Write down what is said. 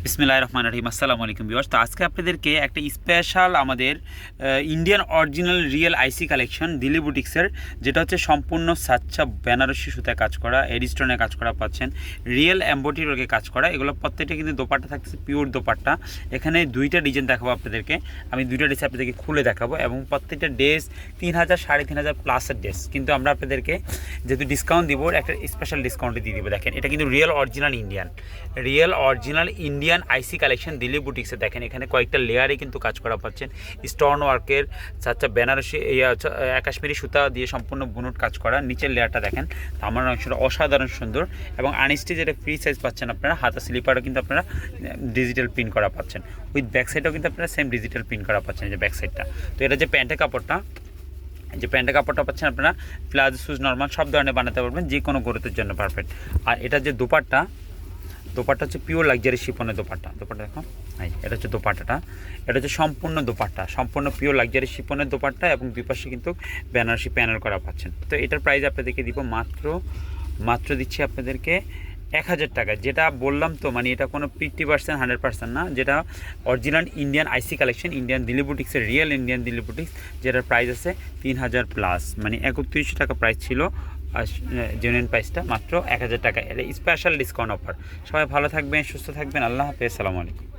বিসমিল্লাহির রহমানির রহিম। আসসালামু আলাইকুম ভিউয়ার্স। তো আজকে আপনাদেরকে একটা স্পেশাল আমাদের ইন্ডিয়ান অরিজিনাল রিয়েল আইসি কালেকশন দিল্লি বুটিক্সের, যেটা হচ্ছে সম্পূর্ণ সাচ্চা বেনারসি সুতায় কাজ করা, এডিস্টোনে কাজ করা পাচ্ছেন, রিয়েল এম্বোটির ওকে কাজ করা। এগুলো প্রত্যেকটা কিন্তু দোপাট্টা থাকছে পিওর দোপাট্টা। এখানে দুইটা ডিজাইন দেখাবো আপনাদেরকে, আমি দুইটা ড্রেস আপনাদেরকে খুলে দেখাবো এবং প্রত্যেকটা ড্রেস 3000 3500 প্লাসের ড্রেস। কিন্তু আমরা আপনাদেরকে যেহেতু ডিসকাউন্ট দিব, একটা স্পেশাল ডিসকাউন্টে দিয়ে দিব। দেখেন, এটা কিন্তু রিয়েল অরিজিনাল ইন্ডিয়ান আইসি কালেকশন দিল্লি বুটিক্সে। দেখেন এখানে কয়েকটা লেয়ারে কিন্তু কাজ করা পাচ্ছেন, স্টোন ওয়ার্কের সাথে বেনারসি কাশ্মীরি সুতা দিয়ে সম্পূর্ণ বুনট কাজ করা। নিচের লেয়ারটা দেখেন, আমার অংশটা অসাধারণ সুন্দর এবং আনস্টি যেটা ফ্রি সাইজ পাচ্ছেন আপনারা। হাতা স্লিপারও কিন্তু আপনারা ডিজিটাল প্রিন্ট করা পাচ্ছেন, উইথ ব্যাক সাইডটাও কিন্তু আপনারা সেম ডিজিটাল প্রিন্ট করা পাচ্ছেন, যে ব্যাক সাইডটা। তো এটা যে প্যান্টের কাপড়টা পাচ্ছেন আপনারা, প্লাজো শুজ নর্মাল সব ধরনের বানাতে পারবেন, যে কোনো গরুতের জন্য পারফেক্ট। আর এটা যে দোপাট্টা হচ্ছে পিওর লাক্সারি শিপনের দোপাট্টা দেখো, এটা হচ্ছে দোপাট্টাটা, এটা হচ্ছে সম্পূর্ণ পিওর লাক্সারি শিপনের দোপাট্টা এবং দুই পাশে কিন্তু বেনারসি প্যানেল করা পাচ্ছেন। তো এটার প্রাইস আপনাদেরকে দিব মাত্র দিচ্ছি আপনাদেরকে 1000 টাকা। যেটা বললাম তো, মানে এটা কোনো 50% 100% না, যেটা অরিজিনাল ইন্ডিয়ান আইসি কালেকশন, ইন্ডিয়ান দিল্লি বুটিক্সের, রিয়েল ইন্ডিয়ান দিল্লি বুটিক্স, যেটার প্রাইস আছে 3000 প্লাস, মানে 3100 টাকা প্রাইস ছিল। আর জেনুইন প্রাইসটা মাত্র 1000 টাকা। এটা স্পেশাল ডিসকাউন্ট অফার। সবাই ভালো থাকবেন, সুস্থ থাকবেন, আল্লাহ হাফেজ, আসসালামু আলাইকুম।